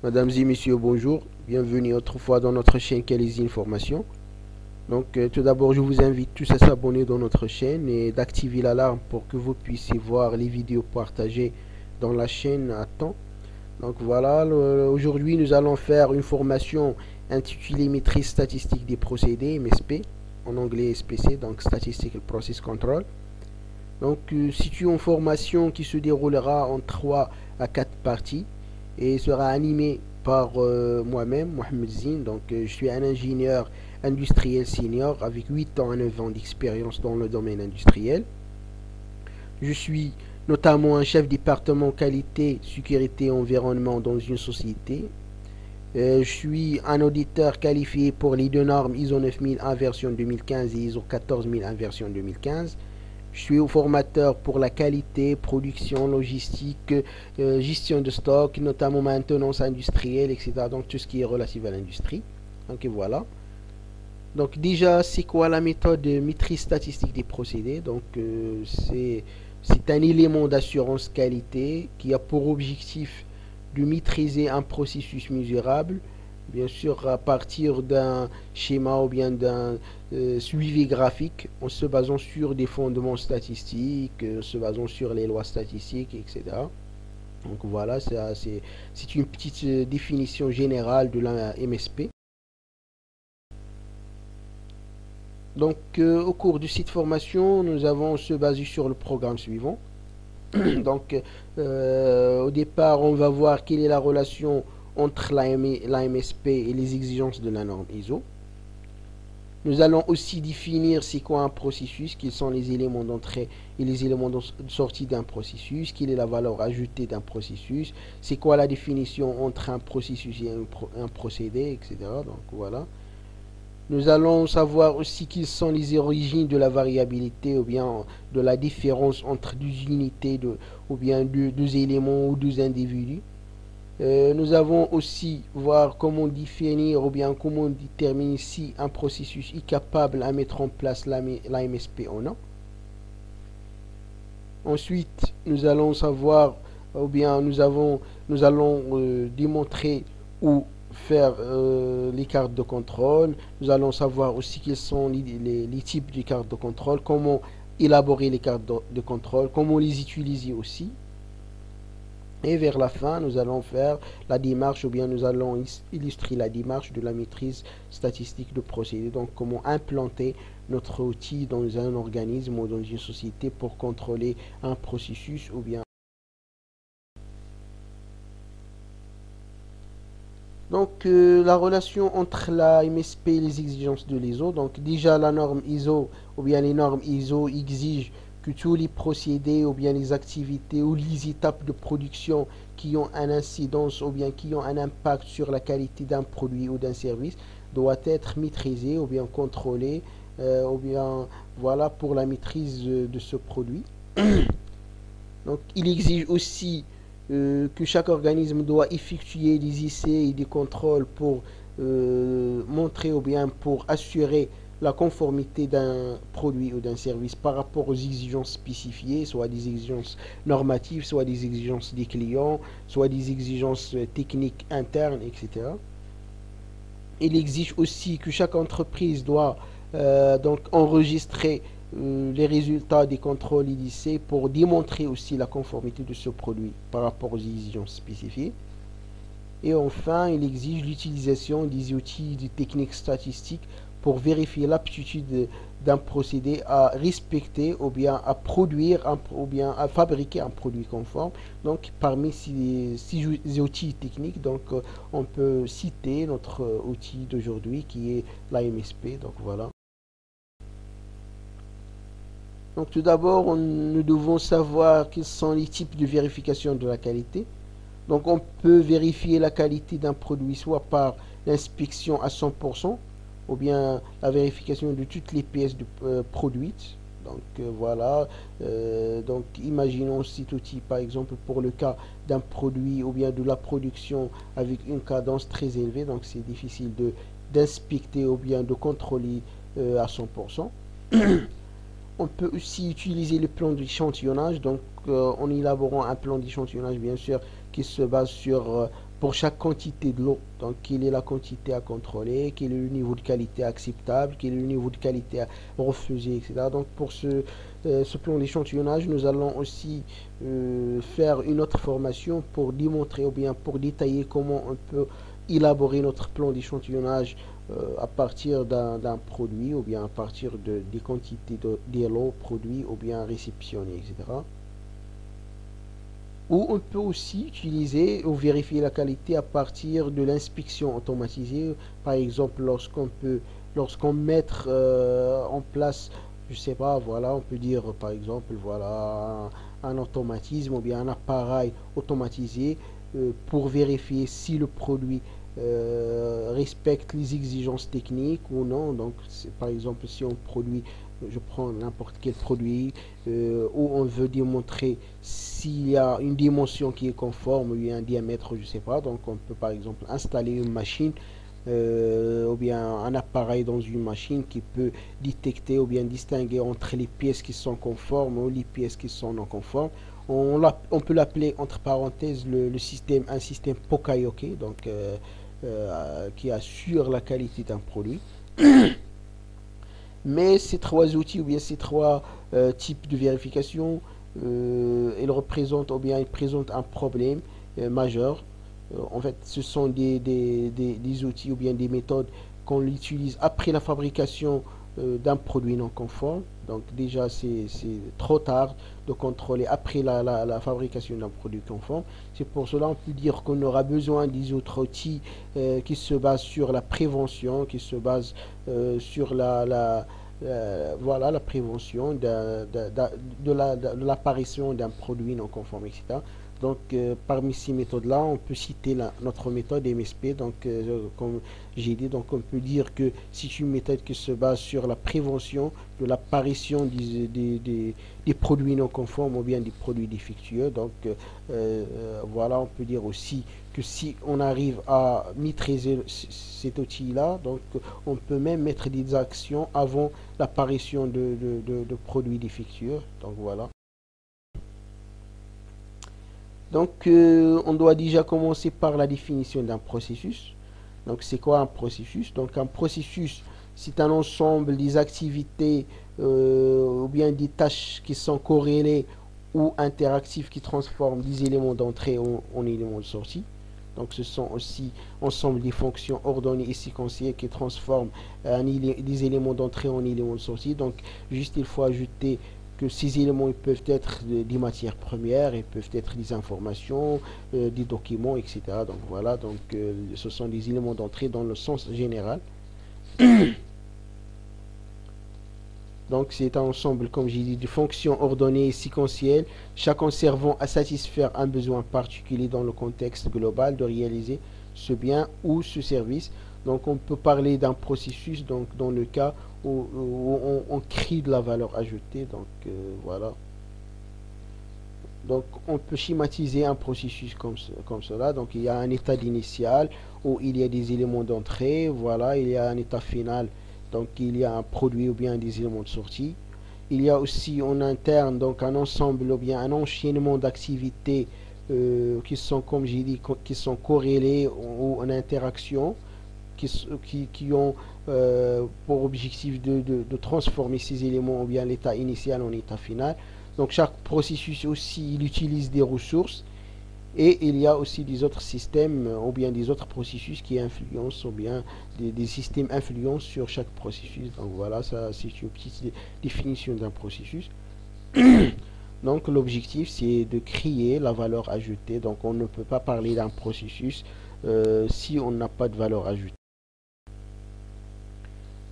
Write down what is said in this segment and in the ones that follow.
Mesdames et messieurs, bonjour. Bienvenue autrefois dans notre chaîne Quelles Informations. Tout d'abord, je vous invite tous à s'abonner dans notre chaîne et d'activer l'alarme pour que vous puissiez voir les vidéos partagées dans la chaîne à temps. Aujourd'hui, nous allons faire une formation intitulée Maîtrise statistique des procédés, MSP, en anglais SPC, donc Statistical Process Control. C'est une formation qui se déroulera en 3 à 4 parties et sera animée par moi-même, Mohamed Zine. Je suis un ingénieur industriel senior avec 8 ans à 9 ans d'expérience dans le domaine industriel. Je suis notamment un chef département qualité, sécurité et environnement dans une société. Je suis un auditeur qualifié pour les deux normes ISO 9001 version 2015 et ISO 14001 version 2015. Je suis formateur pour la qualité, production, logistique, gestion de stock, notamment maintenance industrielle, etc. Donc tout ce qui est relatif à l'industrie. Donc voilà. Donc déjà, c'est quoi la méthode de maîtrise statistique des procédés? C'est un élément d'assurance qualité qui a pour objectif de maîtriser un processus mesurable, bien sûr à partir d'un schéma ou bien d'un suivi graphique en se basant sur des fondements statistiques, en se basant sur les lois statistiques, etc. Donc voilà, c'est une petite définition générale de la MSP. Au cours de cette formation, nous avons se basé sur le programme suivant. Au départ, on va voir quelle est la relation entre la MSP et les exigences de la norme ISO. Nous allons aussi définir c'est quoi un processus, quels sont les éléments d'entrée et les éléments de sortie d'un processus, quelle est la valeur ajoutée d'un processus, c'est quoi la définition entre un processus et un procédé, etc. Donc voilà. Nous allons savoir aussi quelles sont les origines de la variabilité ou bien de la différence entre deux unités ou bien deux éléments ou deux individus. Nous allons aussi voir comment définir ou bien comment déterminer si un processus est capable à mettre en place la MSP ou non. Ensuite, nous allons savoir ou bien nous allons démontrer ou faire les cartes de contrôle. Nous allons savoir aussi quels sont les types de cartes de contrôle, comment élaborer les cartes de contrôle, comment les utiliser aussi. Et vers la fin, nous allons faire la démarche ou bien nous allons illustrer la démarche de la maîtrise statistique de procédé. Donc comment implanter notre outil dans un organisme ou dans une société pour contrôler un processus ou bien. La relation entre la MSP et les exigences de l'ISO. Donc déjà la norme ISO ou bien les normes ISO exigent que tous les procédés ou bien les activités ou les étapes de production qui ont une incidence ou bien qui ont un impact sur la qualité d'un produit ou d'un service doivent être maîtrisés ou bien contrôlés ou bien voilà pour la maîtrise de ce produit. Donc il exige aussi que chaque organisme doit effectuer des essais et des contrôles pour montrer ou bien pour assurer la conformité d'un produit ou d'un service par rapport aux exigences spécifiées, soit des exigences normatives, soit des exigences des clients, soit des exigences techniques internes, etc. Il exige aussi que chaque entreprise doit donc enregistrer les résultats des contrôles initiés pour démontrer aussi la conformité de ce produit par rapport aux exigences spécifiées. Et enfin, il exige l'utilisation des outils et des techniques statistiques pour vérifier l'aptitude d'un procédé à respecter ou bien à produire ou bien à fabriquer un produit conforme. Donc parmi ces outils techniques, on peut citer notre outil d'aujourd'hui qui est l'AMSP. Donc voilà. Donc tout d'abord, nous devons savoir quels sont les types de vérification de la qualité. Donc on peut vérifier la qualité d'un produit soit par l'inspection à 100% ou bien la vérification de toutes les pièces produites. Voilà. Imaginons cet outil par exemple pour le cas d'un produit ou bien de la production avec une cadence très élevée. Donc c'est difficile d'inspecter ou bien de contrôler à 100%. On peut aussi utiliser le plan d'échantillonnage, en élaborant un plan d'échantillonnage bien sûr qui se base sur pour chaque quantité de l'eau. Donc, quelle est la quantité à contrôler, quel est le niveau de qualité acceptable, quel est le niveau de qualité à refuser, etc. Donc, pour ce plan d'échantillonnage, nous allons aussi faire une autre formation pour démontrer ou bien pour détailler comment on peut élaborer notre plan d'échantillonnage à partir d'un produit ou bien à partir des quantités de l'eau produit ou bien réceptionné, etc. Ou on peut aussi utiliser ou vérifier la qualité à partir de l'inspection automatisée. Par exemple, lorsqu'on met en place, je sais pas, voilà, on peut dire par exemple, voilà, un automatisme ou bien un appareil automatisé pour vérifier si le produit respecte les exigences techniques ou non. Donc, par exemple, si on produit, je prends n'importe quel produit où on veut démontrer s'il y a une dimension qui est conforme ou un diamètre, je sais pas. Donc, on peut par exemple installer une machine ou bien un appareil dans une machine qui peut détecter ou bien distinguer entre les pièces qui sont conformes ou les pièces qui sont non conformes. On peut l'appeler entre parenthèses le système, un système Pokayoke, donc qui assure la qualité d'un produit. Mais ces trois outils ou bien ces trois types de vérification, ils représentent ou bien ils présentent un problème majeur. En fait, ce sont des outils ou bien des méthodes qu'on utilise après la fabrication d'un produit non conforme. Donc déjà, c'est trop tard de contrôler après la fabrication d'un produit conforme. C'est pour cela qu'on peut dire qu'on aura besoin des autres outils qui se basent sur la prévention, qui se basent sur voilà, la prévention de l'apparition d'un produit non conforme, etc. Donc, parmi ces méthodes-là, on peut citer notre méthode MSP. Donc, comme j'ai dit, donc on peut dire que c'est une méthode qui se base sur la prévention de l'apparition des produits non conformes ou bien des produits défectueux. Donc, voilà, on peut dire aussi que si on arrive à maîtriser cet outil-là, donc on peut même mettre des actions avant l'apparition de produits défectueux. Donc, voilà. Donc, on doit déjà commencer par la définition d'un processus. Donc, c'est quoi un processus? Donc, un processus, c'est un ensemble des activités ou bien des tâches qui sont corrélées ou interactives qui transforment des éléments d'entrée en éléments de sortie. Donc, ce sont aussi ensemble des fonctions ordonnées et séquenciées qui transforment des éléments d'entrée en éléments de sortie. Donc, juste il faut ajouter que ces éléments ils peuvent être des matières premières, ils peuvent être des informations, des documents, etc. Donc voilà, donc ce sont des éléments d'entrée dans le sens général. Donc c'est un ensemble, comme j'ai dit, de fonctions ordonnées et séquentielles, chacun servant à satisfaire un besoin particulier dans le contexte global de réaliser ce bien ou ce service. Donc on peut parler d'un processus donc, dans le cas où on crée de la valeur ajoutée. Donc voilà. Donc on peut schématiser un processus comme cela. Donc il y a un état initial où il y a des éléments d'entrée. Voilà, il y a un état final. Donc il y a un produit ou bien des éléments de sortie. Il y a aussi en interne donc un ensemble ou bien un enchaînement d'activités qui sont, comme j'ai dit, qui sont corrélées ou en interaction, qui ont pour objectif de transformer ces éléments ou bien l'état initial en état final. Donc chaque processus aussi, il utilise des ressources et il y a aussi des autres systèmes ou bien des autres processus qui influencent ou bien des systèmes influents sur chaque processus. Donc voilà, ça c'est une petite définition d'un processus. Donc l'objectif c'est de créer la valeur ajoutée. Donc on ne peut pas parler d'un processus si on n'a pas de valeur ajoutée.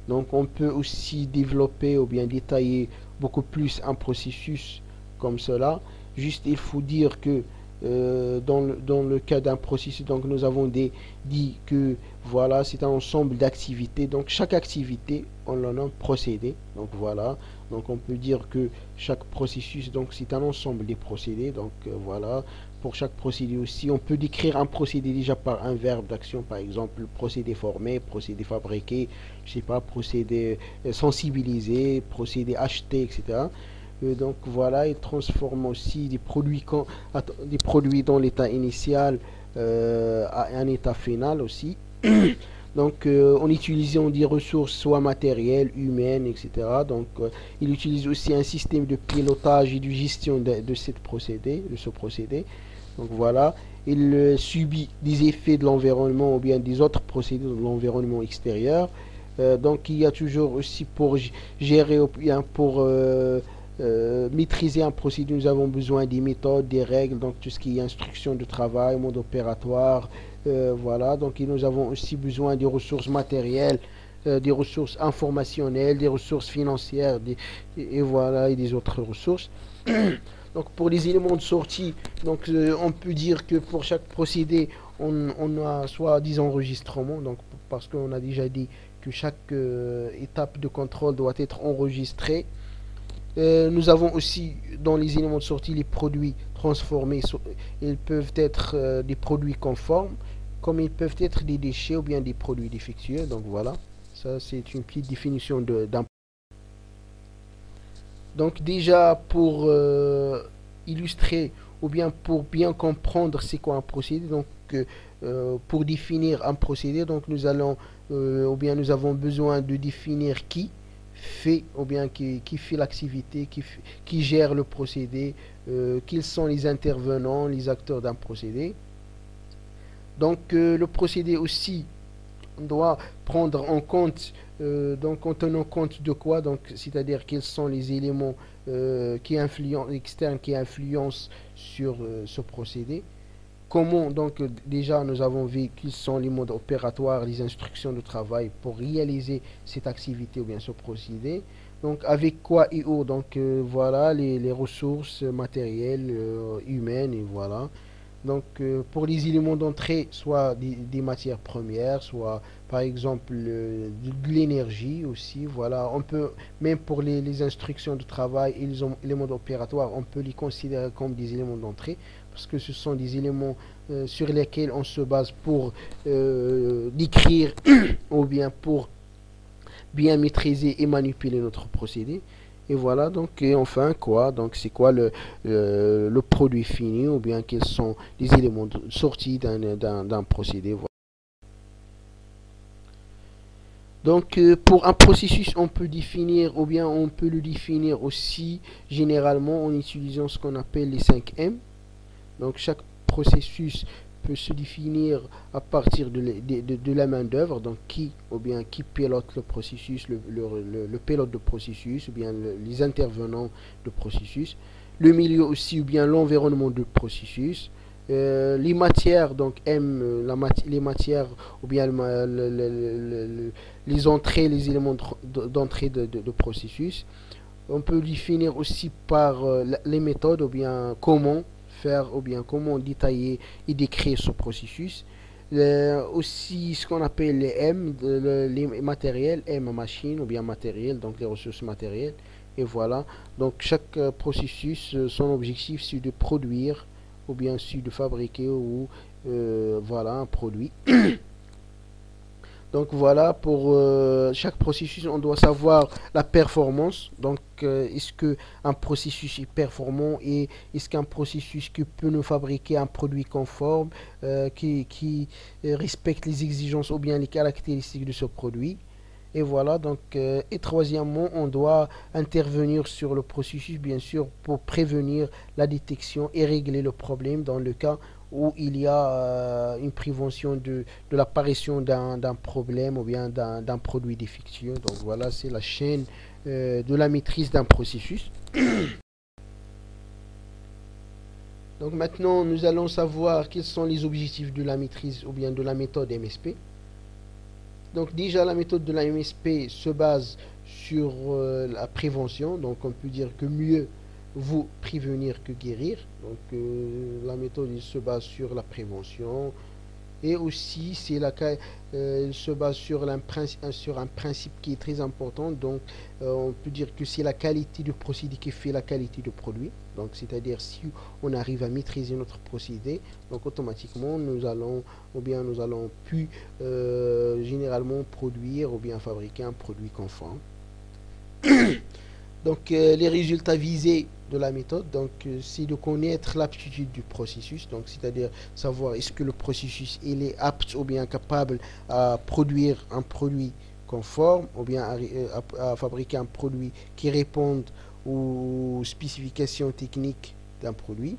Donc on peut aussi développer ou bien détailler beaucoup plus un processus comme cela. Juste il faut dire que dans le cas d'un processus, donc nous avons dit que voilà, c'est un ensemble d'activités. Donc chaque activité, on le nomme procédé. Donc voilà. Donc on peut dire que chaque processus, donc c'est un ensemble des procédés. Donc voilà. Pour chaque procédé aussi, on peut décrire un procédé déjà par un verbe d'action, par exemple procédé formé, procédé fabriqué, je sais pas, procédé sensibilisé, procédé acheté, etc. Donc voilà, il transforme aussi des produits dans l'état initial à un état final aussi. Donc, en utilisant des ressources soit matérielles, humaines, etc. Donc, il utilise aussi un système de pilotage et de gestion de ce procédé. Donc voilà, il subit des effets de l'environnement ou bien des autres procédés de l'environnement extérieur. Donc il y a toujours aussi pour gérer ou bien pour maîtriser un procédé, nous avons besoin des méthodes, des règles, donc tout ce qui est instruction de travail, mode opératoire, voilà. Donc nous avons aussi besoin des ressources matérielles, des ressources informationnelles, des ressources financières, et voilà, et des autres ressources. Donc pour les éléments de sortie, donc on peut dire que pour chaque procédé, on a soit des enregistrements, donc parce qu'on a déjà dit que chaque étape de contrôle doit être enregistrée. Nous avons aussi dans les éléments de sortie les produits transformés. Ils peuvent être des produits conformes, comme ils peuvent être des déchets ou bien des produits défectueux. Donc voilà, ça c'est une petite définition d'un. Donc déjà pour illustrer ou bien pour bien comprendre c'est quoi un procédé, donc pour définir un procédé, donc nous allons ou bien nous avons besoin de définir qui fait ou bien qui fait l'activité, qui gère le procédé, quels sont les intervenants, les acteurs d'un procédé. Donc le procédé aussi on doit prendre en compte, donc en tenant compte de quoi, donc c'est-à-dire quels sont les éléments qui influencent, externes qui influencent sur ce procédé. Comment, donc déjà nous avons vu quels sont les modes opératoires, les instructions de travail pour réaliser cette activité ou bien ce procédé. Donc avec quoi et où, donc voilà les ressources matérielles, humaines et voilà. Donc, pour les éléments d'entrée, soit des matières premières, soit par exemple de l'énergie aussi. Voilà, on peut, même pour les instructions de travail et les éléments opératoires, on peut les considérer comme des éléments d'entrée parce que ce sont des éléments sur lesquels on se base pour décrire ou bien pour bien maîtriser et manipuler notre procédé. Et voilà, donc, et enfin, quoi? Donc, c'est quoi le produit fini ou bien quels sont les éléments sortis d'un procédé. Voilà. Donc, pour un processus, on peut définir ou bien on peut le définir aussi généralement en utilisant ce qu'on appelle les 5 M. Donc, chaque processus peut se définir à partir de la main d'œuvre, donc qui ou bien qui pilote le processus, le pilote de processus, ou bien les intervenants de processus, le milieu aussi ou bien l'environnement du processus, les matières, donc M, les matières ou bien les entrées, les éléments d'entrée de processus. On peut définir aussi par les méthodes ou bien comment faire ou bien comment détailler et décrire ce processus. Aussi ce qu'on appelle les M, les matériels, M machine ou bien matériel, donc les ressources matérielles. Et voilà, donc chaque processus, son objectif c'est de produire ou bien c'est de fabriquer ou voilà un produit. Donc voilà, pour chaque processus, on doit savoir la performance. Donc est-ce que un processus est performant et est-ce qu'un processus qui peut nous fabriquer un produit conforme, qui respecte les exigences ou bien les caractéristiques de ce produit. Et voilà, donc, et troisièmement, on doit intervenir sur le processus, bien sûr, pour prévenir la détection et régler le problème dans le cas où il y a une prévention de l'apparition d'un problème ou bien d'un produit défectueux. Donc voilà, c'est la chaîne de la maîtrise d'un processus. Donc maintenant, nous allons savoir quels sont les objectifs de la maîtrise ou bien de la méthode MSP. Donc déjà, la méthode de la MSP se base sur la prévention. Donc on peut dire que mieux vous prévenir que guérir. Donc la méthode se base sur la prévention. Et aussi, elle se base sur un principe qui est très important. Donc, on peut dire que c'est la qualité du procédé qui fait la qualité du produit. Donc, c'est-à-dire si on arrive à maîtriser notre procédé, donc automatiquement nous allons plus généralement produire ou bien fabriquer un produit conforme. Donc, les résultats visés de la méthode, donc, c'est de connaître l'aptitude du processus, donc, c'est-à-dire savoir est-ce que le processus il est apte ou bien capable à produire un produit conforme ou bien à fabriquer un produit qui réponde aux spécifications techniques d'un produit.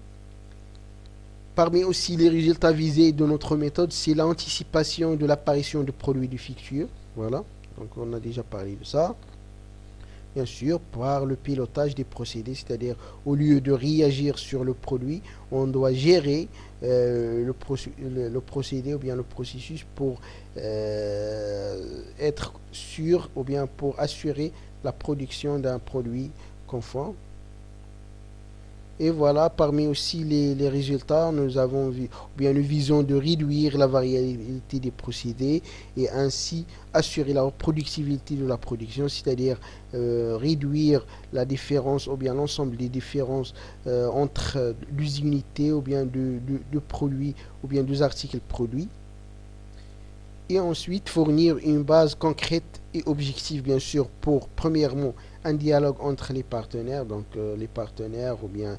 Parmi aussi les résultats visés de notre méthode, c'est l'anticipation de l'apparition de produits du futur. Voilà, donc on a déjà parlé de ça. Bien sûr, par le pilotage des procédés, c'est-à-dire au lieu de réagir sur le produit, on doit gérer le procédé ou bien le processus pour être sûr ou bien pour assurer la production d'un produit conforme. Et voilà, parmi aussi les résultats, nous avons vu, ou bien nous visons de réduire la variabilité des procédés et ainsi assurer la productivité de la production, c'est-à-dire réduire la différence ou bien l'ensemble des différences entre deux unités ou bien de produits ou bien deux articles produits. Et ensuite fournir une base concrète et objective, bien sûr, pour, premièrement, un dialogue entre les partenaires, donc les partenaires ou bien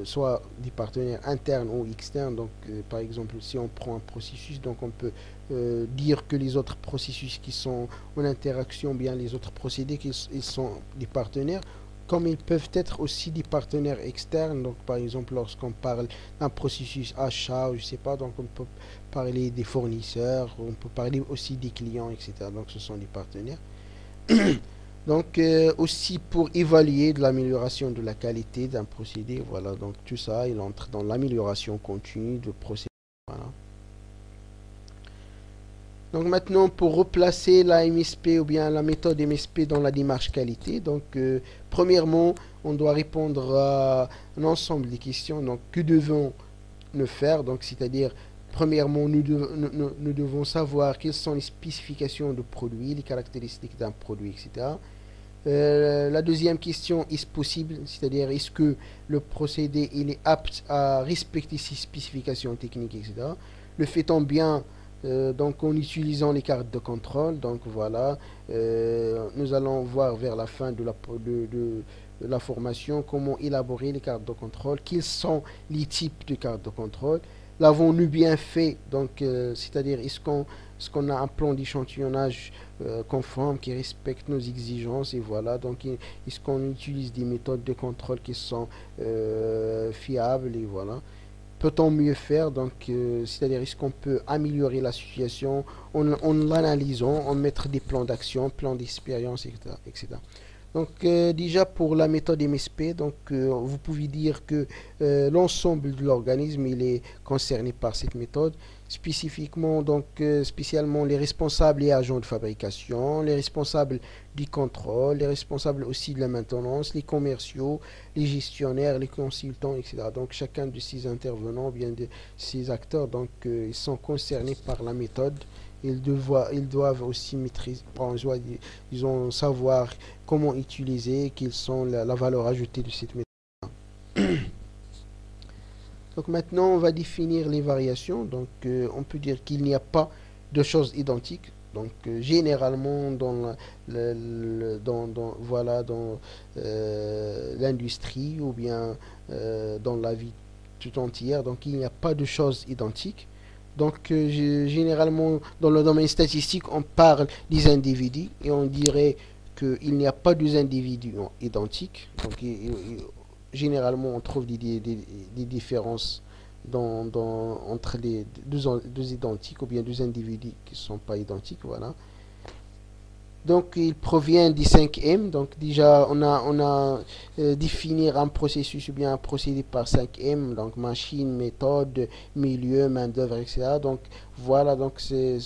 soit des partenaires internes ou externes. Donc, par exemple, si on prend un processus, donc on peut dire que les autres processus qui sont en interaction, bien les autres procédés, ils sont des partenaires, comme ils peuvent être aussi des partenaires externes. Donc, par exemple, lorsqu'on parle d'un processus achat, ou je sais pas, donc on peut parler des fournisseurs, on peut parler aussi des clients, etc. Donc, ce sont des partenaires. Donc, aussi pour évaluer de l'amélioration de la qualité d'un procédé, voilà, donc tout ça, il entre dans l'amélioration continue de procédé. Voilà. Donc maintenant, pour replacer la MSP ou bien la méthode MSP dans la démarche qualité, donc premièrement, on doit répondre à un ensemble des questions. Donc, que devons-nous faire? Donc, c'est-à-dire, premièrement, nous devons savoir quelles sont les spécifications de produit, les caractéristiques d'un produit, etc. La deuxième question, est-ce possible? C'est-à-dire, est-ce que le procédé il est apte à respecter ses spécifications techniques, etc. Le fait-on bien donc en utilisant les cartes de contrôle? Donc voilà, nous allons voir vers la fin de la formation comment élaborer les cartes de contrôle, quels sont les types de cartes de contrôle. L'avons-nous bien fait? Donc, c'est-à-dire, est-ce qu'on a un plan d'échantillonnage conforme qui respecte nos exigences? Et voilà, donc, est-ce qu'on utilise des méthodes de contrôle qui sont fiables? Et voilà. Peut-on mieux faire? Donc, c'est-à-dire, est-ce qu'on peut améliorer la situation en l'analysant, en mettre des plans d'action, plans d'expérience, etc., etc. Donc déjà pour la méthode MSP, donc vous pouvez dire que l'ensemble de l'organisme il est concerné par cette méthode, spécifiquement donc spécialement les responsables et agents de fabrication, les responsables du contrôle, les responsables aussi de la maintenance, les commerciaux, les gestionnaires, les consultants, etc. Donc chacun de ces intervenants, bien de ces acteurs, donc ils sont concernés par la méthode. Ils doivent aussi maîtriser, ils ont savoir comment utiliser, quelles sont la valeur ajoutée de cette méthode. Donc maintenant, on va définir les variations. Donc on peut dire qu'il n'y a pas de choses identiques. Donc généralement voilà, dans l'industrie ou bien dans la vie tout entière, donc il n'y a pas de choses identiques. Donc généralement dans le domaine statistique, on parle des individus et on dirait qu'il n'y a pas deux individus identiques. Donc généralement on trouve des différences entre les deux identiques ou bien deux individus qui ne sont pas identiques. Voilà. Donc, il provient des 5M. Donc, déjà, on a défini un processus ou bien un procédé par 5M. Donc, machine, méthode, milieu, main-d'œuvre, etc. Donc, voilà. Donc, c'est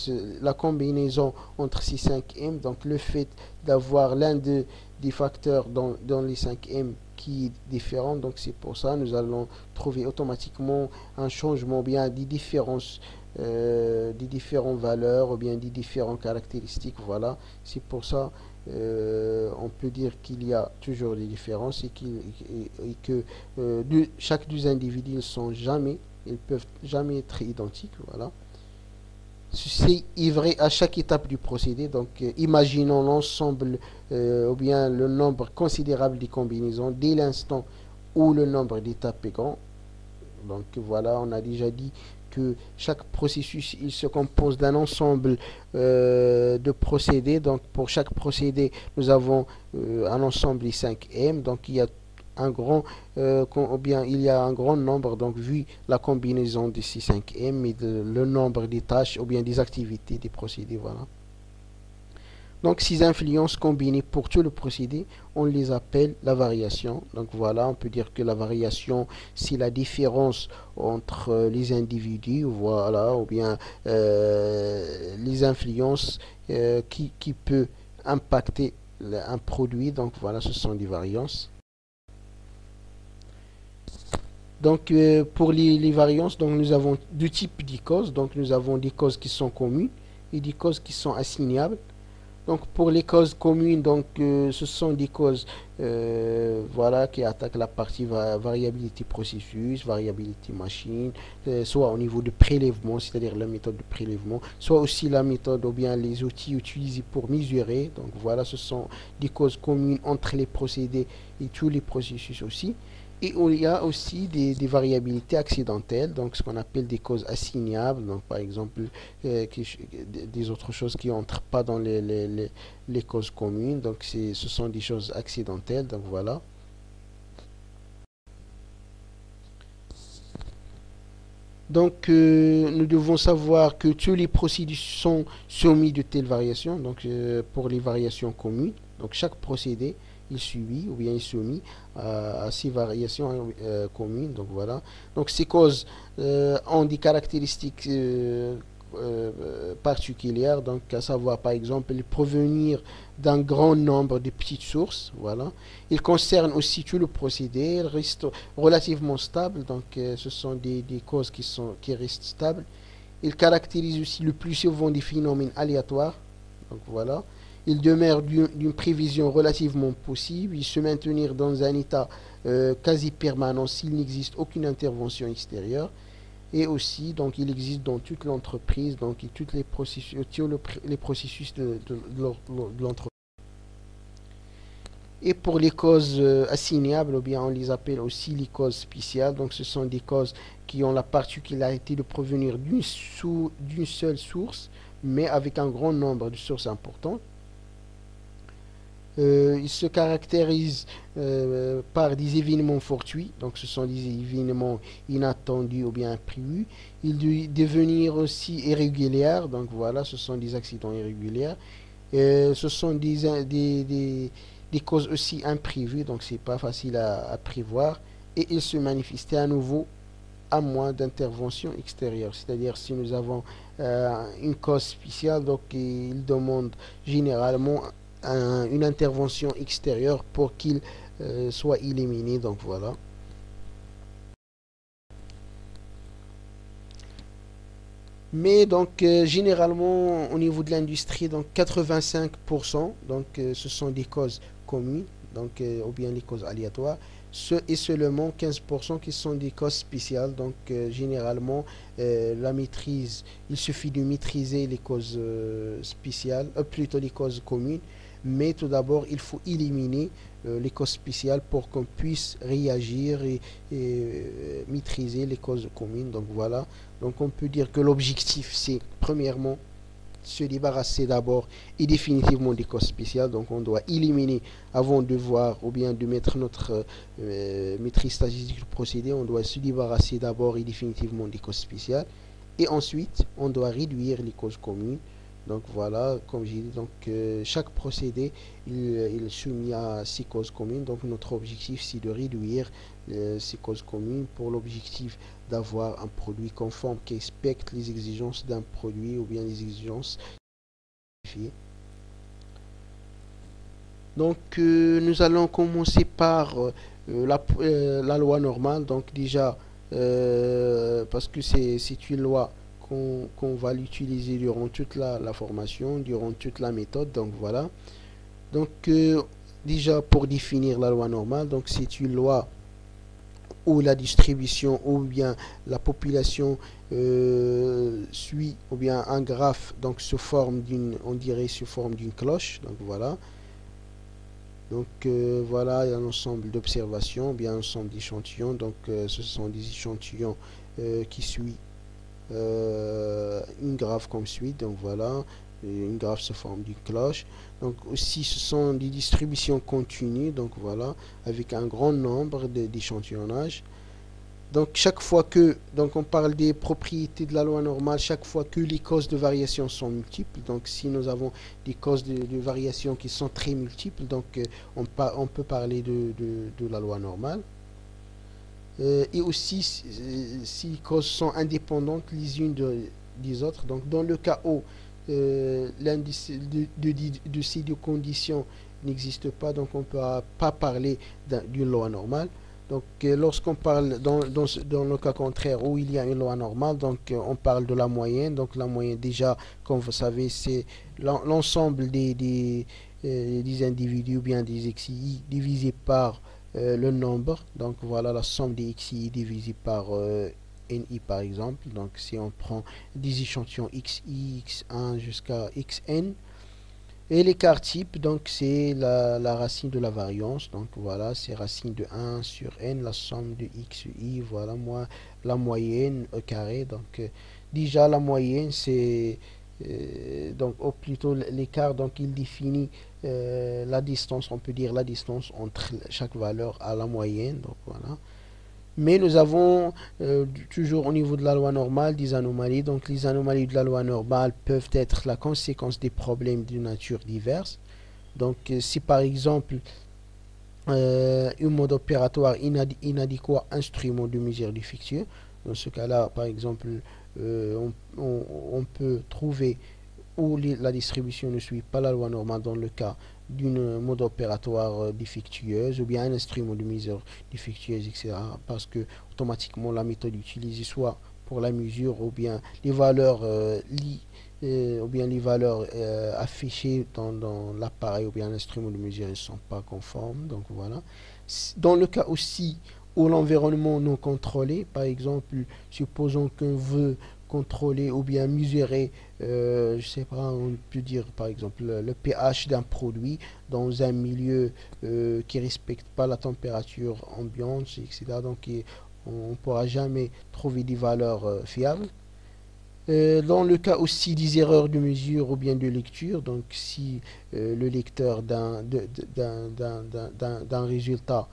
la combinaison entre ces 5M. Donc, le fait d'avoir des facteurs dans les 5M qui est différent. Donc, c'est pour ça nous allons trouver automatiquement un changement, bien des différentes valeurs ou bien des différentes caractéristiques. Voilà, c'est pour ça on peut dire qu'il y a toujours des différences et que chaque deux individus ils peuvent jamais être identiques. Voilà. c'est vrai à chaque étape du procédé. Donc, imaginons l'ensemble ou bien le nombre considérable des combinaisons dès l'instant où le nombre d'étapes est grand. Donc voilà, on a déjà dit que chaque processus il se compose d'un ensemble de procédés. Donc pour chaque procédé, nous avons un ensemble de 5M. Donc il y a un grand ou bien il y a un grand nombre, donc vu la combinaison de ces 5M et le nombre des tâches ou bien des activités des procédés, voilà. Donc ces influences combinées pour tout le procédé, on les appelle la variation. Donc voilà, on peut dire que la variation, c'est la différence entre les individus, voilà, ou bien les influences qui peut impacter un produit. Donc voilà, ce sont des variances. Donc pour les variances, donc nous avons deux types de causes. Donc nous avons des causes qui sont communes et des causes qui sont assignables. Donc pour les causes communes, donc ce sont des causes voilà, qui attaquent la partie variabilité processus, variabilité machine, soit au niveau de prélèvement, c'est-à-dire la méthode de prélèvement, soit aussi la méthode ou bien les outils utilisés pour mesurer. Donc voilà, ce sont des causes communes entre les procédés et tous les processus aussi. Et il y a aussi des variabilités accidentelles, donc ce qu'on appelle des causes assignables, donc par exemple des autres choses qui n'entrent pas dans les causes communes, donc ce sont des choses accidentelles, donc voilà. Donc nous devons savoir que tous les procédés sont soumis de telles variations, donc pour les variations communes, donc chaque procédé il subit ou bien il est soumis à ces variations communes. Donc voilà. Donc ces causes ont des caractéristiques particulières, donc à savoir par exemple provenir d'un grand nombre de petites sources. Voilà. Ils concernent aussi tout le procédé, ils restent relativement stables, donc ce sont des causes qui restent stables. Ils caractérisent aussi le plus souvent des phénomènes aléatoires. Donc voilà. Ils demeurent d'une prévision relativement possible. Ils se maintenir dans un état quasi permanent s'il n'existe aucune intervention extérieure. Et aussi, donc, il existe dans toute l'entreprise, donc, et tous les processus de l'entreprise. Et pour les causes assignables, ou bien on les appelle aussi les causes spéciales. Donc ce sont des causes qui ont la particularité de provenir d'une seule source, mais avec un grand nombre de sources importantes. Il se caractérise par des événements fortuits, donc ce sont des événements inattendus ou bien imprévus. Il doit devenir aussi irrégulier, donc voilà, ce sont des accidents irréguliers. Ce sont des causes aussi imprévues, donc c'est pas facile à prévoir. Et il se manifeste à nouveau à moins d'intervention extérieure. C'est-à-dire si nous avons une cause spéciale, donc il demande généralement une intervention extérieure pour qu'il soit éliminé. Donc voilà. Mais donc généralement au niveau de l'industrie, donc 85%, donc ce sont des causes communes, donc ou bien les causes aléatoires, et seulement 15% qui sont des causes spéciales. Donc généralement la maîtrise, il suffit de maîtriser les causes spéciales, plutôt les causes communes. Mais tout d'abord, il faut éliminer les causes spéciales pour qu'on puisse réagir et maîtriser les causes communes. Donc voilà. Donc on peut dire que l'objectif, c'est premièrement se débarrasser d'abord et définitivement des causes spéciales. Donc on doit éliminer avant de voir ou bien de mettre notre maîtrise statistique du procédé. On doit se débarrasser d'abord et définitivement des causes spéciales. Et ensuite, on doit réduire les causes communes. Donc voilà, comme j'ai dit, donc chaque procédé il est soumis à ces causes communes. Donc notre objectif c'est de réduire ces causes communes pour l'objectif d'avoir un produit conforme qui respecte les exigences d'un produit ou bien les exigences. Donc nous allons commencer par la loi normale. Donc déjà parce que c'est une loi qu'on va l'utiliser durant toute la formation, durant toute la méthode. Donc voilà. Donc déjà pour définir la loi normale, donc c'est une loi où la distribution ou bien la population suit, ou bien un graphe donc sous forme d'une, on dirait sous forme d'une cloche. Donc voilà. Donc voilà, il y a un ensemble d'observations, bien un ensemble d'échantillons. Donc ce sont des échantillons qui suivent une graphe comme suit. Donc voilà, une graphe sous forme d'une cloche. Donc aussi ce sont des distributions continues. Donc voilà, avec un grand nombre d'échantillonnages. Donc chaque fois que, donc on parle des propriétés de la loi normale, chaque fois que les causes de variation sont multiples, donc si nous avons des causes de variation qui sont très multiples, donc on peut parler de la loi normale. Et aussi si les causes sont indépendantes les unes des autres, donc dans le cas où l'un de ces deux conditions n'existe pas, donc on ne peut pas parler d'une loi normale. Donc, lorsqu'on parle dans le cas contraire où il y a une loi normale, donc on parle de la moyenne. Donc, la moyenne, déjà, comme vous savez, c'est l'ensemble des individus ou bien des XI divisé par le nombre. Donc, voilà la somme des XI divisé par NI par exemple. Donc, si on prend des échantillons XI, X1 jusqu'à XN. Et l'écart type, donc c'est la racine de la variance. Donc voilà, c'est racine de 1 sur n, la somme de x sur i. Voilà, moi, la moyenne au carré. Donc déjà, la moyenne, c'est donc ou plutôt l'écart. Donc il définit la distance, on peut dire la distance entre chaque valeur à la moyenne. Donc voilà. Mais nous avons toujours au niveau de la loi normale des anomalies. Donc les anomalies de la loi normale peuvent être la conséquence des problèmes de nature diverse. Donc si par exemple un mode opératoire inadéquat instrument de mesure défectueux, dans ce cas-là par exemple on peut trouver où la distribution ne suit pas la loi normale dans le cas d'une mode opératoire défectueuse ou bien un instrument de mesure défectueuse, etc. Parce que automatiquement la méthode utilisée soit pour la mesure ou bien les valeurs ou bien les valeurs affichées dans l'appareil ou bien l'instrument de mesure ne sont pas conformes. Donc voilà. Dans le cas aussi où l'environnement non contrôlé, par exemple, supposons qu'on veut contrôler ou bien mesurer, je sais pas, on peut dire par exemple le pH d'un produit dans un milieu qui respecte pas la température ambiante, etc. Donc on ne pourra jamais trouver des valeurs fiables. Dans le cas aussi des erreurs de mesure ou bien de lecture, donc si le lecteur d'un résultat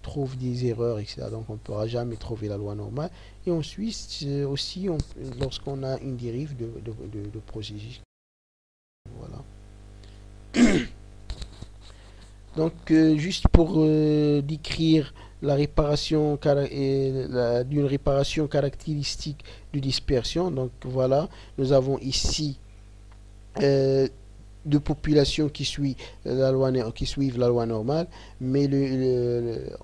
trouve des erreurs, etc., donc on ne pourra jamais trouver la loi normale. Et ensuite, aussi, lorsqu'on a une dérive de processus. Voilà. Donc, juste pour décrire la réparation d'une réparation caractéristique de dispersion. Donc voilà, nous avons ici deux populations qui suivent la loi normale, mais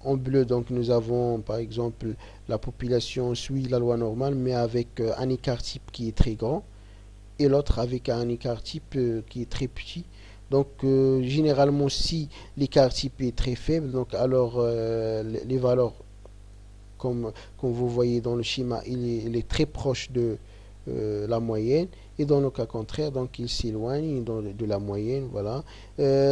en bleu, donc nous avons par exemple la population suit la loi normale, mais avec un écart type qui est très grand, et l'autre avec un écart type qui est très petit. Donc généralement si l'écart type est très faible, donc alors les valeurs comme vous voyez dans le schéma, il est très proche de la moyenne, et dans le cas contraire, donc il s'éloigne de la moyenne. Voilà.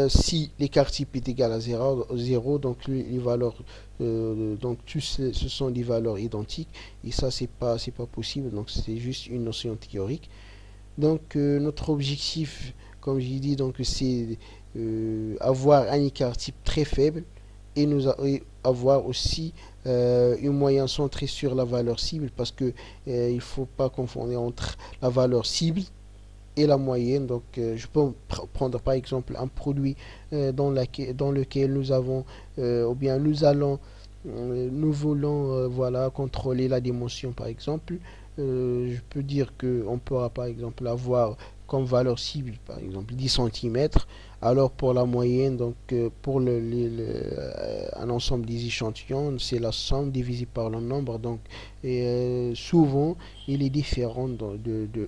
Si l'écart type est égal à 0, donc les valeurs, donc ce sont des valeurs identiques, et ça c'est pas possible, donc c'est juste une notion théorique. Donc notre objectif, comme j'ai dit, donc c'est avoir un écart type très faible, et avoir aussi une moyenne centrée sur la valeur cible, parce que il faut pas confondre entre la valeur cible et la moyenne. Donc je peux prendre par exemple un produit dans lequel nous avons ou bien nous voulons voilà, contrôler la dimension par exemple. Je peux dire qu'on pourra par exemple avoir comme valeur cible par exemple 10 cm. Alors pour la moyenne, donc pour un ensemble des échantillons, c'est la somme divisée par le nombre. Donc souvent il est différent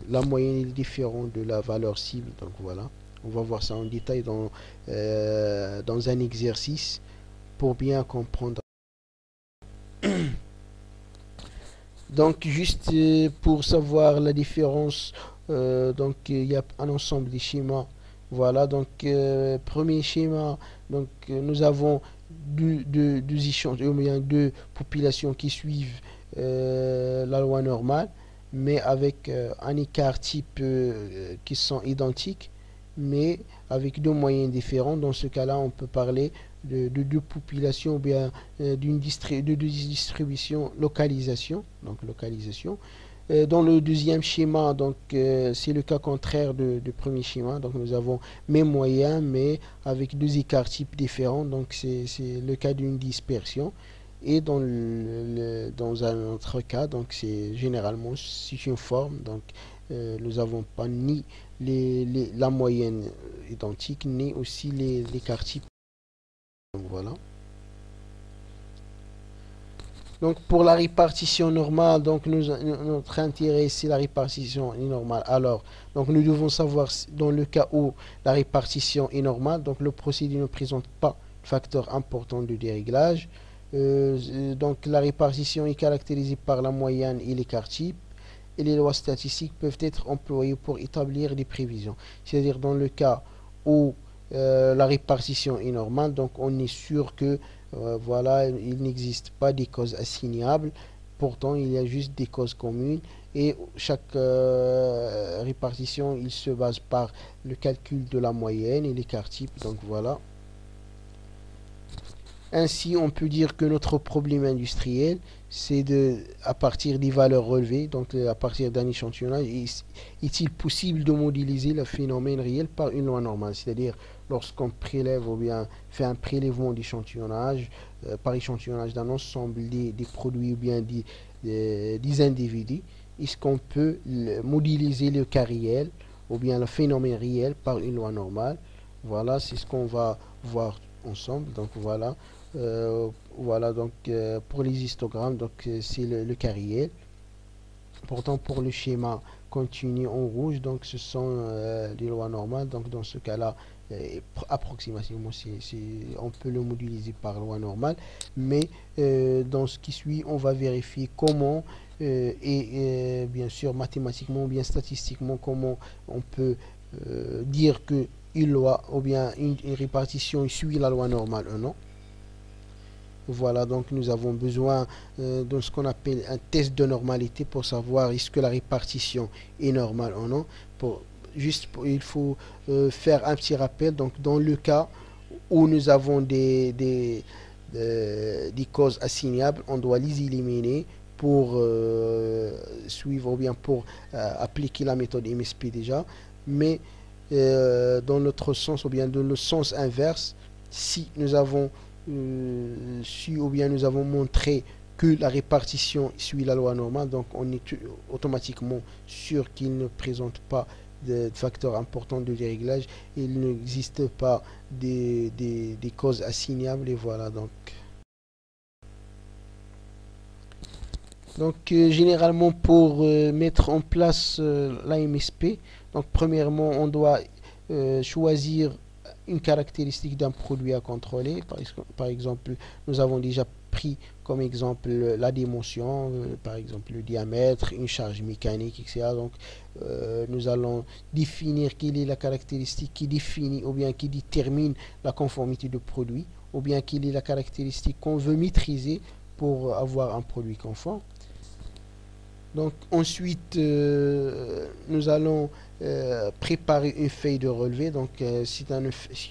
la moyenne est différente de la valeur cible. Donc voilà, on va voir ça en détail dans un exercice pour bien comprendre. Donc juste pour savoir la différence, donc il y a un ensemble de schémas. Voilà, donc premier schéma, donc nous avons deux échantillons, ou bien deux populations qui suivent la loi normale, mais avec un écart type qui sont identiques, mais avec deux moyens différents. Dans ce cas-là, on peut parler de deux populations ou bien de deux distributions localisation. Donc localisation. Dans le deuxième schéma, donc c'est le cas contraire du premier schéma. Donc nous avons même moyen, mais avec deux écarts types différents. Donc c'est le cas d'une dispersion. Et dans un autre cas, donc c'est généralement c'est une forme. Donc nous n'avons pas ni la moyenne identique, ni aussi l'écart type. Donc voilà. Donc pour la répartition normale, donc notre intérêt c'est la répartition est normale. Alors, donc nous devons savoir dans le cas où la répartition est normale, donc le procédé ne présente pas de facteur important de déréglage. Donc la répartition est caractérisée par la moyenne et l'écart type. Et les lois statistiques peuvent être employées pour établir des prévisions. C'est-à-dire dans le cas où la répartition est normale, donc on est sûr que voilà, il n'existe pas des causes assignables. Pourtant, il y a juste des causes communes et chaque répartition, il se base par le calcul de la moyenne et l'écart type. Donc voilà. Ainsi, on peut dire que notre problème industriel, c'est à partir des valeurs relevées, donc à partir d'un échantillonnage, est-il possible de modéliser le phénomène réel par une loi normale? C'est-à-dire, lorsqu'on prélève ou bien fait un prélèvement d'échantillonnage, par échantillonnage d'un ensemble des produits ou bien des individus, est-ce qu'on peut modéliser le cas réel ou bien le phénomène réel par une loi normale? Voilà, c'est ce qu'on va voir ensemble. Donc voilà. Voilà, donc pour les histogrammes, donc c'est le cas réel. Pourtant, pour le schéma continu en rouge, donc ce sont les lois normales. Donc dans ce cas-là, approximativement, on peut le modéliser par loi normale. Mais dans ce qui suit, on va vérifier comment et bien sûr mathématiquement ou bien statistiquement comment on peut dire que une loi ou bien une répartition suit la loi normale ou non. Voilà, donc nous avons besoin de ce qu'on appelle un test de normalité pour savoir est-ce que la répartition est normale ou non. Il faut faire un petit rappel. Donc, dans le cas où nous avons des causes assignables, on doit les éliminer pour suivre ou bien pour appliquer la méthode MSP déjà. Mais dans notre sens ou bien dans le sens inverse, si nous avons su ou bien nous avons montré que la répartition suit la loi normale, donc on est automatiquement sûr qu'il ne présente pas de facteurs importants de déréglage, il n'existe pas des causes assignables et voilà donc généralement pour mettre en place l'AMSP, donc premièrement on doit choisir une caractéristique d'un produit à contrôler. Par exemple, nous avons déjà pris comme exemple la dimension, par exemple le diamètre, une charge mécanique, etc. Donc, nous allons définir quelle est la caractéristique qui définit ou bien qui détermine la conformité du produit, ou bien quelle est la caractéristique qu'on veut maîtriser pour avoir un produit conforme. Donc ensuite, nous allons préparer une feuille de relevé. Donc c'est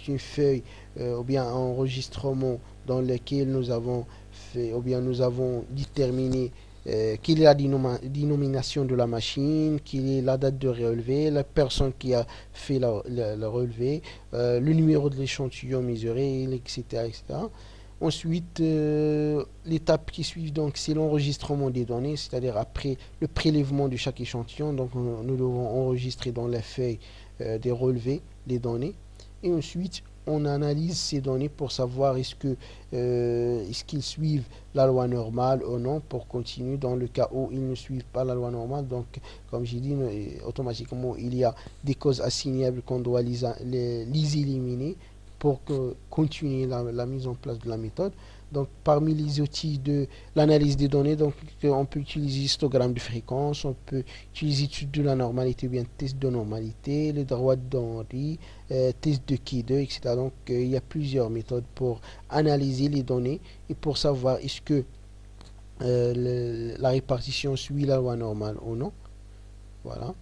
une feuille ou bien un enregistrement dans lequel nous avons fait ou bien nous avons déterminé quelle est la dénomination de la machine, quelle est la date de relevé, la personne qui a fait le relevé, le numéro de l'échantillon mesuré, etc., etc. Ensuite, l'étape qui suit, donc, c'est l'enregistrement des données, c'est-à-dire après le prélèvement de chaque échantillon. Donc, nous devons enregistrer dans la feuille des relevés les données. Et ensuite, on analyse ces données pour savoir est-ce qu'ils suivent la loi normale ou non pour continuer. Dans le cas où ils ne suivent pas la loi normale, donc, comme j'ai dit, automatiquement, il y a des causes assignables qu'on doit les éliminer pour continuer la mise en place de la méthode. Donc, parmi les outils de l'analyse des données, donc, on peut utiliser histogramme de fréquence, on peut utiliser étude de la normalité ou bien test de normalité, le droit d'Henry, test de K2, etc. Donc, il y a plusieurs méthodes pour analyser les données et pour savoir est-ce que la répartition suit la loi normale ou non. Voilà.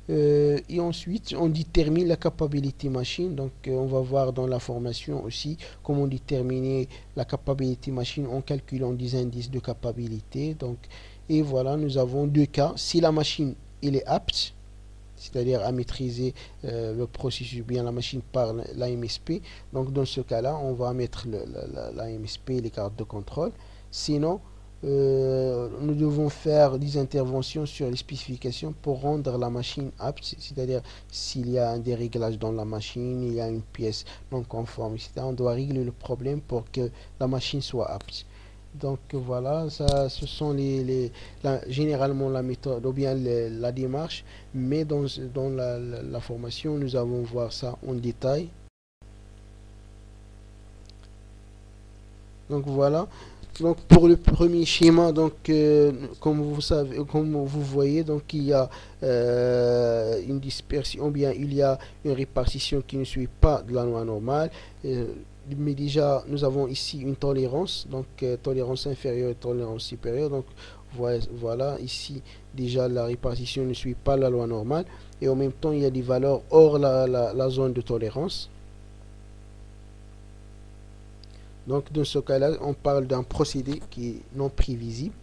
Et ensuite, on détermine la capability machine. Donc, on va voir dans la formation aussi comment déterminer la capability machine en calculant des indices de capacité. Donc, et voilà, nous avons deux cas. Si la machine elle est apte, c'est-à-dire à maîtriser le processus, bien la machine par l'AMSP. Donc, dans ce cas-là, on va mettre l'AMSP et les cartes de contrôle. Sinon, nous devons faire des interventions sur les spécifications pour rendre la machine apte, c'est-à-dire s'il y a un déréglage dans la machine, il y a une pièce non conforme, etc. On doit régler le problème pour que la machine soit apte. Donc voilà, ça, ce sont généralement la méthode ou bien la démarche, mais dans la formation, nous allons voir ça en détail. Donc voilà. Donc pour le premier schéma, donc comme vous savez, comme vous voyez, donc il y a une dispersion, ou bien il y a une répartition qui ne suit pas de la loi normale. Mais déjà, nous avons ici une tolérance, donc tolérance inférieure et tolérance supérieure. Donc voilà, ici déjà la répartition ne suit pas la loi normale et en même temps il y a des valeurs hors la zone de tolérance. Donc dans ce cas-là, on parle d'un procédé qui est non prévisible.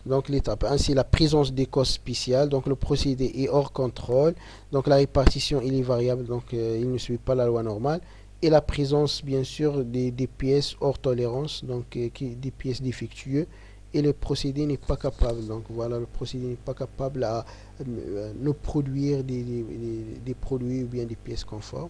Donc l'étape 1, c'est la présence des causes spéciales. Donc le procédé est hors contrôle. Donc la répartition il est variable, donc il ne suit pas la loi normale. Et la présence bien sûr des pièces hors tolérance, donc des pièces défectueuses. Et le procédé n'est pas capable. Donc voilà, le procédé n'est pas capable à nous produire des produits ou bien des pièces conformes.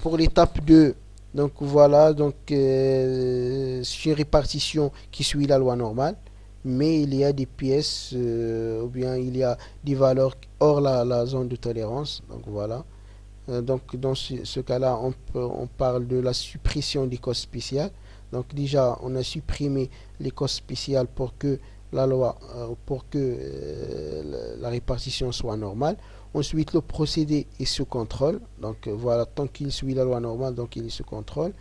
Pour l'étape 2, donc voilà, donc c'est une répartition qui suit la loi normale, mais il y a des pièces ou bien il y a des valeurs hors la zone de tolérance. Donc voilà. Donc dans ce cas-là, on parle de la suppression des causes spéciales. Donc déjà, on a supprimé les causes spéciales pour que la loi, pour que la répartition soit normale. Ensuite, le procédé est sous contrôle. Donc voilà, tant qu'il suit la loi normale, donc il est sous contrôle.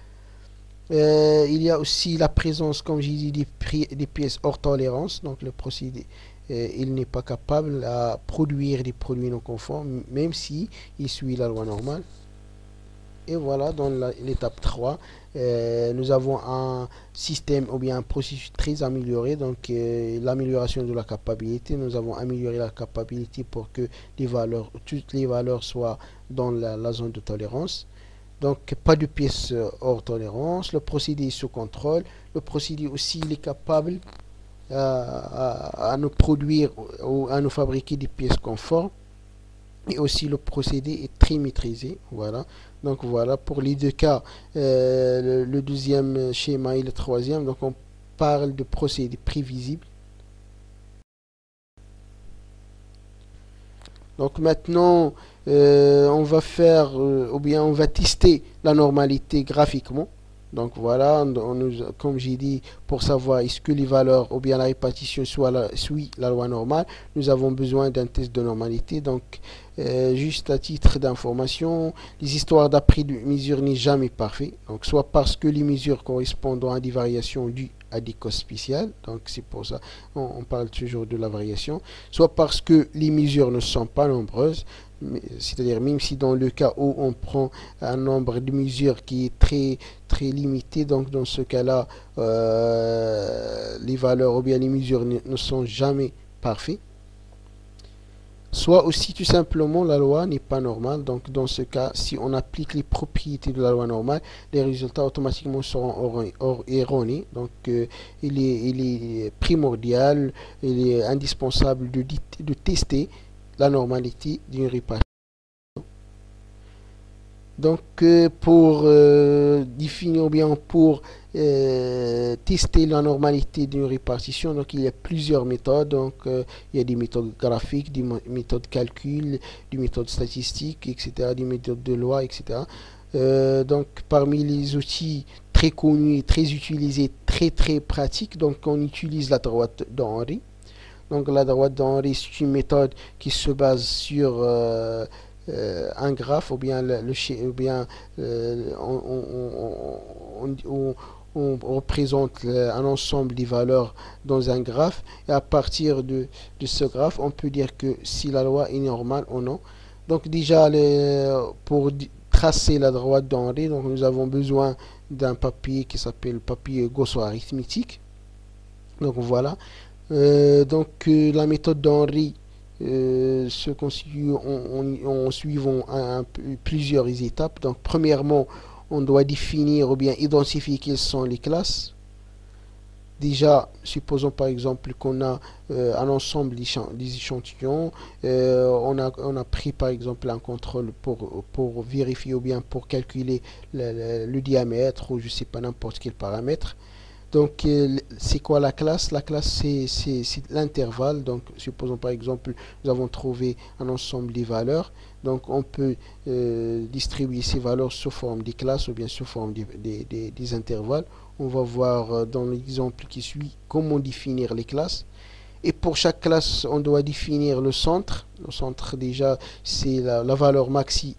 Il y a aussi la présence, comme j'ai dit, des pièces hors tolérance. Donc le procédé, il n'est pas capable à produire des produits non conformes, même si il suit la loi normale. Et voilà, dans l'étape 3, nous avons un système ou bien un processus très amélioré. Donc, l'amélioration de la capacité. Nous avons amélioré la capacité pour que toutes les valeurs soient dans la zone de tolérance. Donc, pas de pièces hors tolérance. Le procédé est sous contrôle. Le procédé aussi, il est capable à nous produire ou à nous fabriquer des pièces conformes. Et aussi le procédé est très maîtrisé. Voilà. Donc voilà pour les deux cas, le deuxième schéma et le troisième. Donc on parle de procédé prévisible. Donc maintenant, on va faire ou bien on va tester la normalité graphiquement. Donc voilà, comme j'ai dit, pour savoir est-ce que les valeurs ou bien la répartition suit la loi normale, nous avons besoin d'un test de normalité. Donc juste à titre d'information, les histoires d'après de mesure n'est jamais parfait. Donc soit parce que les mesures correspondent à des variations dues à des causes spéciales, donc c'est pour ça on parle toujours de la variation, soit parce que les mesures ne sont pas nombreuses, c'est-à-dire même si dans le cas où on prend un nombre de mesures qui est très limité, donc dans ce cas-là, les valeurs ou bien les mesures ne sont jamais parfaites. Soit aussi tout simplement la loi n'est pas normale. Donc dans ce cas, si on applique les propriétés de la loi normale, les résultats automatiquement seront erronés. Donc il est primordial, il est indispensable de tester la normalité d'une répartition. Donc, pour définir ou bien pour tester la normalité d'une répartition, donc il y a plusieurs méthodes. Donc, il y a des méthodes graphiques, des méthodes calcul, des méthodes statistiques, etc., des méthodes de loi, etc. Donc, parmi les outils très connus, très utilisés, très pratiques, donc on utilise la droite d'Henry. Donc, la droite d'Henry, c'est une méthode qui se base sur un graphe ou bien ou bien on représente un ensemble des valeurs dans un graphe et à partir de ce graphe on peut dire que si la loi est normale ou non. Donc déjà pour tracer la droite d'Henry, donc nous avons besoin d'un papier qui s'appelle papier gausso-arithmétique. Donc voilà. La méthode d'Henry se constitue en suivant plusieurs étapes. Donc premièrement, on doit définir ou bien identifier quelles sont les classes. Déjà, supposons par exemple qu'on a un ensemble des échantillons, on a pris par exemple un contrôle pour vérifier ou bien pour calculer le diamètre ou je sais pas n'importe quel paramètre. Donc, c'est quoi la classe? La classe, c'est l'intervalle. Donc, supposons par exemple, nous avons trouvé un ensemble des valeurs. Donc, on peut distribuer ces valeurs sous forme des classes ou bien sous forme des intervalles. On va voir dans l'exemple qui suit comment définir les classes. Et pour chaque classe, on doit définir le centre. Le centre, déjà, c'est la valeur maxi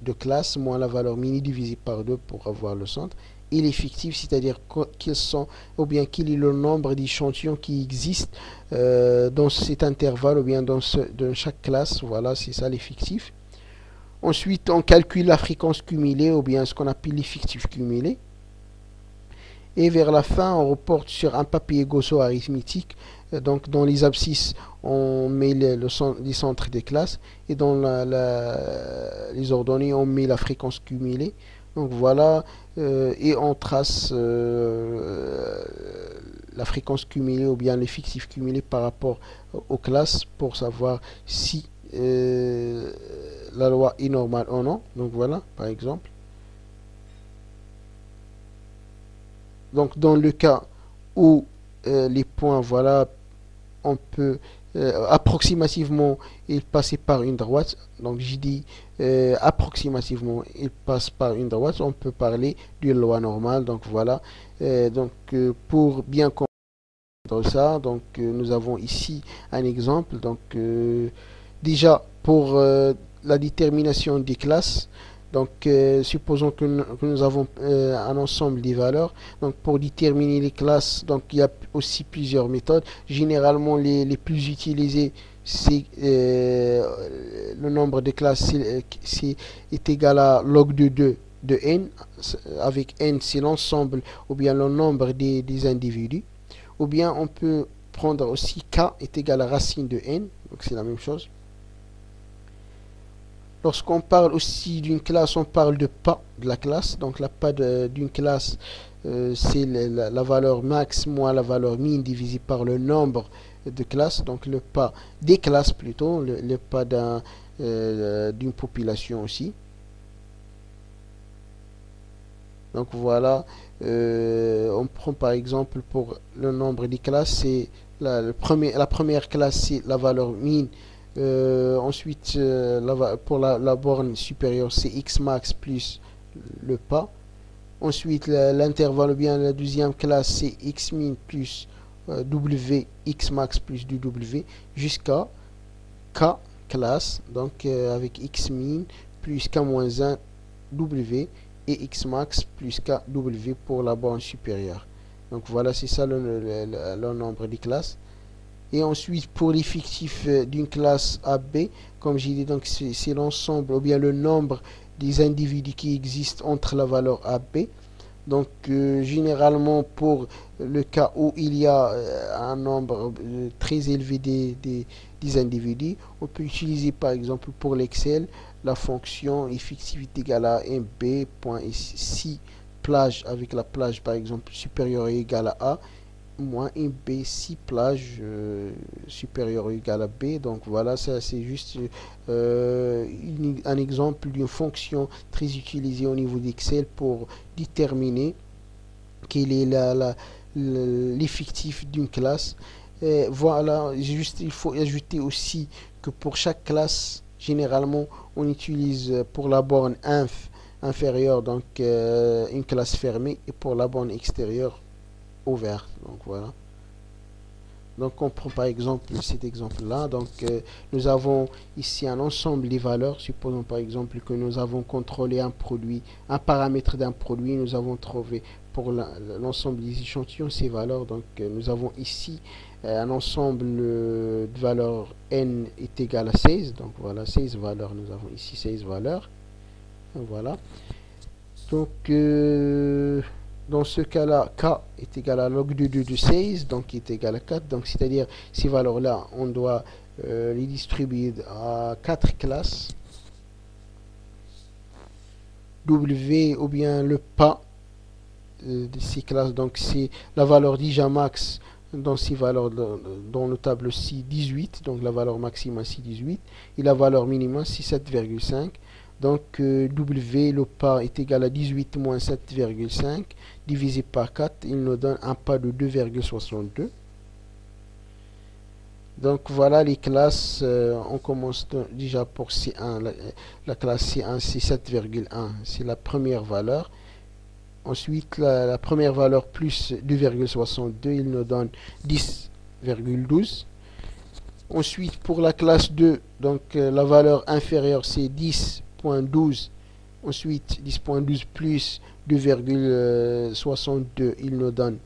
de classe moins la valeur mini divisée par 2 pour avoir le centre. Et l'effectif, c'est-à-dire quels sont ou bien quel est le nombre d'échantillons qui existent dans cet intervalle ou bien dans chaque classe. Voilà, c'est ça l'effectif. Ensuite, on calcule la fréquence cumulée ou bien ce qu'on appelle l'effectif cumulé. Et vers la fin, on reporte sur un papier gausso-arithmétique. Donc, dans les abscisses, on met les centres des classes. Et dans les ordonnées, on met la fréquence cumulée. Donc, voilà. Et on trace la fréquence cumulée ou bien l'effectif cumulé par rapport aux classes pour savoir si la loi est normale ou non. Donc, voilà, par exemple. Donc, dans le cas où les points, voilà, on peut approximativement il passer par une droite. Donc, j'ai dit approximativement il passe par une droite. On peut parler d'une loi normale. Donc, voilà. Pour bien comprendre ça, donc nous avons ici un exemple. Donc, déjà pour la détermination des classes. Donc, supposons que nous avons un ensemble des valeurs. Donc, pour déterminer les classes, donc il y a aussi plusieurs méthodes. Généralement, les plus utilisées, c'est le nombre de classes est égal à log de 2 de n. Avec n, c'est l'ensemble ou bien le nombre des individus. Ou bien on peut prendre aussi k est égal à racine de n. Donc, c'est la même chose. Lorsqu'on parle aussi d'une classe, on parle de pas de la classe. Donc la pas d'une classe, c'est la valeur max moins la valeur min divisé par le nombre de classes. Donc le pas des classes plutôt, le pas d'une population aussi. Donc voilà, on prend par exemple pour le nombre des classes, c'est la première classe, c'est la valeur min. Ensuite, pour la borne supérieure, c'est x max plus le pas. Ensuite, l'intervalle ou bien la deuxième classe, c'est x min plus w, x max plus du w, jusqu'à k classe, donc avec x min plus k moins 1 w et x max plus kw pour la borne supérieure. Donc voilà, c'est ça le nombre des classes. Et ensuite, pour l'effectif d'une classe AB, comme j'ai dit, donc c'est l'ensemble ou bien le nombre des individus qui existent entre la valeur AB. Donc, généralement, pour le cas où il y a un nombre très élevé des individus, on peut utiliser par exemple pour l'Excel la fonction effectivité égale à mb.si plage avec la plage par exemple supérieure et égale à A moins un B si plage supérieur ou égal à B. Donc voilà, ça c'est juste un exemple d'une fonction très utilisée au niveau d'Excel pour déterminer quel est l'effectif d'une classe. Et voilà, juste il faut ajouter aussi que pour chaque classe, généralement, on utilise pour la borne inférieure donc une classe fermée et pour la borne extérieure ouverte. Donc voilà. Donc on prend par exemple cet exemple-là. Donc nous avons ici un ensemble des valeurs. Supposons par exemple que nous avons contrôlé un produit, un paramètre d'un produit. Nous avons trouvé pour l'ensemble des échantillons ces valeurs. Donc nous avons ici un ensemble de valeurs n est égal à 16. Donc voilà, 16 valeurs. Nous avons ici 16 valeurs. Voilà. Donc dans ce cas-là, k est égal à log de 2 de 16, donc qui est égal à 4. Donc c'est-à-dire ces valeurs-là, on doit les distribuer à 4 classes. W ou bien le pas de ces classes, donc c'est la valeur d'Ijamax dans ces valeurs dans le tableau ci 18, donc la valeur maximale c'est 18 et la valeur minimale c'est 7,5. Donc W, le pas est égal à 18 moins 7,5 divisé par 4, il nous donne un pas de 2,62. Donc voilà les classes, on commence déjà pour C1, la classe C1 c'est 7,1, c'est la première valeur. Ensuite la première valeur plus 2,62, il nous donne 10,12. Ensuite pour la classe 2, donc la valeur inférieure c'est 10,12. Ensuite 10,12 plus 2,62, il nous donne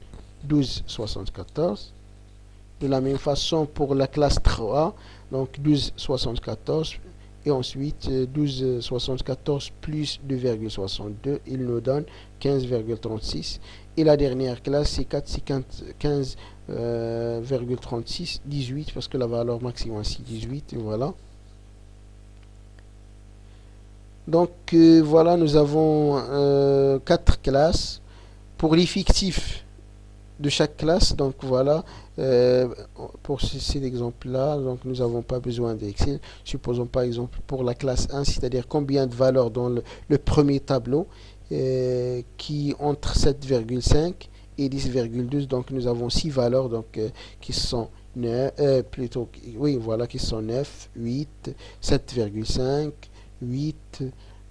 12,74. De la même façon pour la classe 3, donc 12,74 et ensuite 12,74 plus 2,62, il nous donne 15,36. Et la dernière classe c'est 15,36, 18 parce que la valeur maximale c'est 18, et voilà. Donc voilà, nous avons 4 classes. Pour l'effectif de chaque classe, donc voilà, pour cet exemple là, donc nous n'avons pas besoin d'Excel. Supposons par exemple pour la classe 1, c'est-à-dire combien de valeurs dans le premier tableau qui entre 7,5 et 10,12. Donc nous avons 6 valeurs donc qui sont 9, plutôt oui voilà, qui sont 9, 8, 7,5, 8,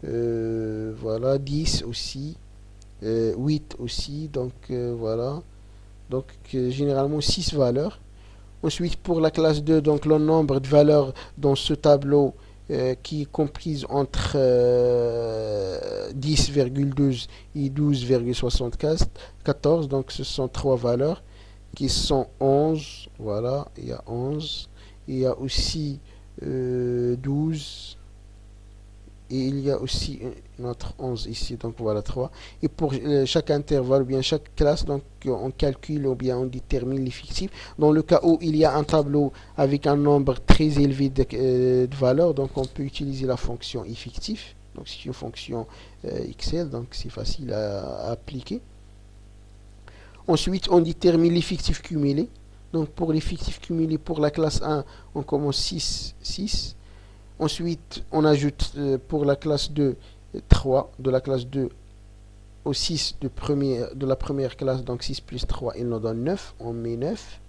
voilà, 10 aussi, 8 aussi, donc voilà. Donc généralement 6 valeurs. Ensuite pour la classe 2, donc le nombre de valeurs dans ce tableau qui est comprise entre 10,12 et 12,74. Donc ce sont 3 valeurs qui sont 11. Voilà, il y a 11. Il y a aussi 12. Et il y a aussi notre 11 ici, donc voilà 3. Et pour chaque intervalle, ou bien chaque classe, donc on calcule ou bien on détermine l'effectif. Dans le cas où il y a un tableau avec un nombre très élevé de valeurs, donc on peut utiliser la fonction effectif. Donc c'est une fonction Excel, donc c'est facile à appliquer. Ensuite, on détermine l'effectif cumulé. Donc pour l'effectif cumulé pour la classe 1, on commence 6, 6. Ensuite, on ajoute pour la classe 2, 3, de la classe 2 au 6 de la première classe, donc 6 plus 3, il nous donne 9, on met 9.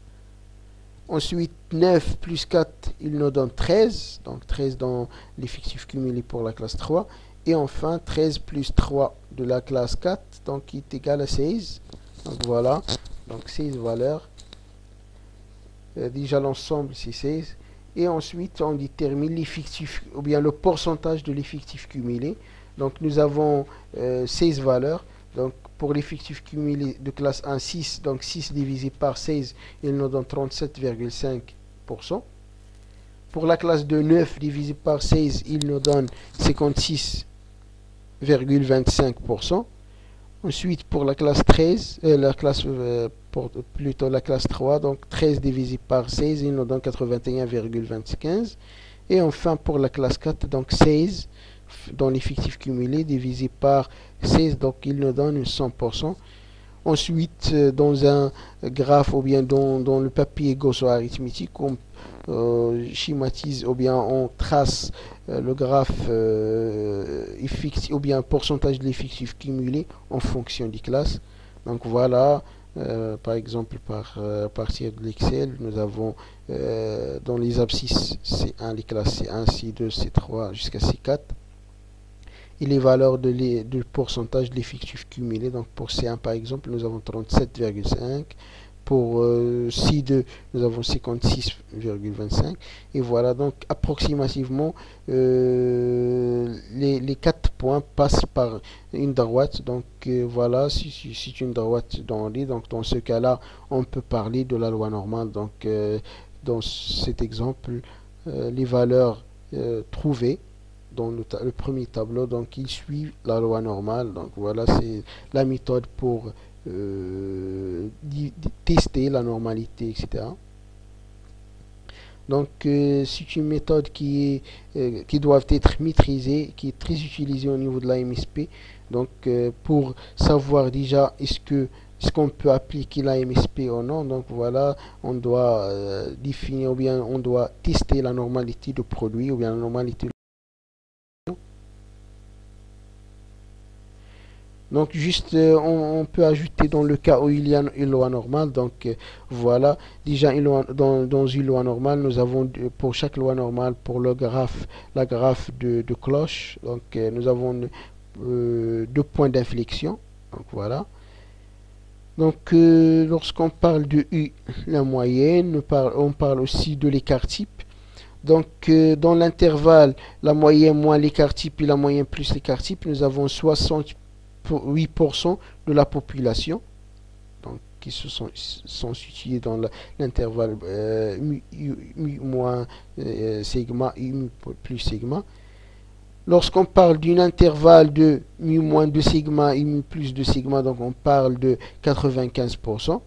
Ensuite, 9 plus 4, il nous donne 13, donc 13 dans l'effectif cumulé pour la classe 3. Et enfin, 13 plus 3 de la classe 4, donc qui est égal à 16. Donc voilà, donc 16 valeurs. Déjà l'ensemble, c'est 16. Et ensuite, on détermine l'effectif, ou bien le pourcentage de l'effectif cumulé. Donc, nous avons 16 valeurs. Donc, pour l'effectif cumulé de classe 1, 6. Donc, 6 divisé par 16, il nous donne 37,5%. Pour la classe de 9 divisé par 16, il nous donne 56,25%. Ensuite, pour la classe 13, plutôt la classe 3, donc 13 divisé par 16, il nous donne 81,25. Et enfin, pour la classe 4, donc 16 dans l'effectif cumulé divisé par 16, donc il nous donne 100%. Ensuite, dans un graphe ou bien dans le papier gausso-arithmétique, on schématise ou bien on trace le graphe effectif ou bien pourcentage de l'effectif cumulé en fonction des classes. Donc voilà, par exemple, partir de l'Excel, nous avons dans les abscisses C1, les classes C1, C2, C3 jusqu'à C4 et les valeurs de pourcentage de l'effectif cumulé. Donc pour C1 par exemple, nous avons 37,5. Pour C2, nous avons 56,25. Et voilà, donc approximativement, les 4 points passent par une droite. Donc voilà, si c'est une droite dans D, donc dans ce cas-là, on peut parler de la loi normale. Donc dans cet exemple, les valeurs trouvées dans le premier tableau, donc ils suivent la loi normale. Donc voilà, c'est la méthode pour tester la normalité, etc. Donc c'est une méthode qui doit être maîtrisée, qui est très utilisée au niveau de la MSP. Donc pour savoir déjà est-ce qu'on peut appliquer la MSP ou non. Donc voilà, on doit définir ou bien on doit tester la normalité de produit ou bien la normalité. Donc juste, on peut ajouter dans le cas où il y a une loi normale. Donc voilà, déjà dans une loi normale, nous avons pour chaque loi normale, pour le graphe, la graphe de cloche, donc nous avons deux points d'inflexion. Donc voilà. Donc lorsqu'on parle de U, la moyenne, on parle aussi de l'écart type. Donc dans l'intervalle, la moyenne moins l'écart type et la moyenne plus l'écart type, nous avons 8% de la population, donc qui sont situés dans l'intervalle mu moins sigma et mu plus sigma. Lorsqu'on parle d'un intervalle de mu moins de sigma et mu plus de sigma, donc on parle de 95%.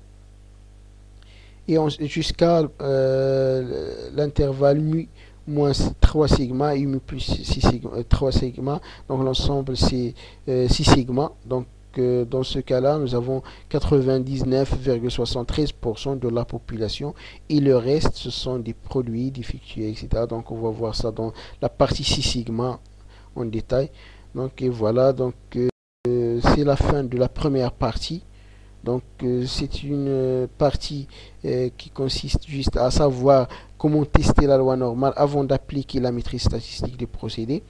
Et jusqu'à l'intervalle mu moins 3 sigma et mu plus 6 sigma, 3 sigma, donc l'ensemble c'est 6 sigma. Donc dans ce cas-là, nous avons 99,73% de la population et le reste, ce sont des produits défectueux, etc. Donc on va voir ça dans la partie 6 sigma en détail. Donc et voilà, donc c'est la fin de la première partie. Donc c'est une partie qui consiste juste à savoir comment tester la loi normale avant d'appliquer la maîtrise statistique des procédés.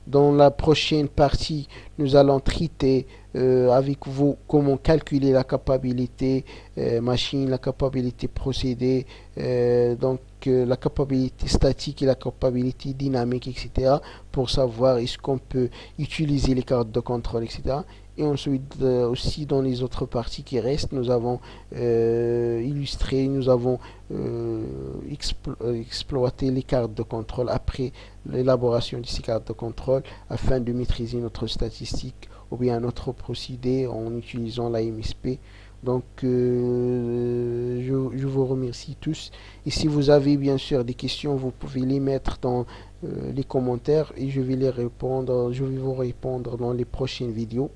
Dans la prochaine partie, nous allons traiter avec vous comment calculer la capacité machine, la capacité procédé, donc la capacité statique et la capacité dynamique, etc. pour savoir est-ce qu'on peut utiliser les cartes de contrôle, etc. Et ensuite, aussi dans les autres parties qui restent, nous avons illustré, nous avons exploité les cartes de contrôle après l'élaboration de ces cartes de contrôle afin de maîtriser notre statistique ou bien notre procédé en utilisant la MSP. Donc, je vous remercie tous. Et si vous avez bien sûr des questions, vous pouvez les mettre dans les commentaires et je vais vous répondre dans les prochaines vidéos.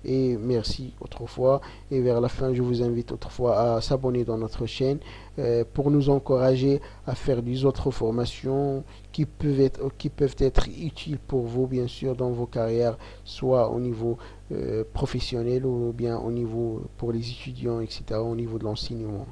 Et merci autrefois. Et vers la fin, je vous invite autrefois à s'abonner dans notre chaîne pour nous encourager à faire des autres formations qui peuvent être utiles pour vous, bien sûr, dans vos carrières, soit au niveau professionnel ou bien au niveau pour les étudiants, etc., au niveau de l'enseignement.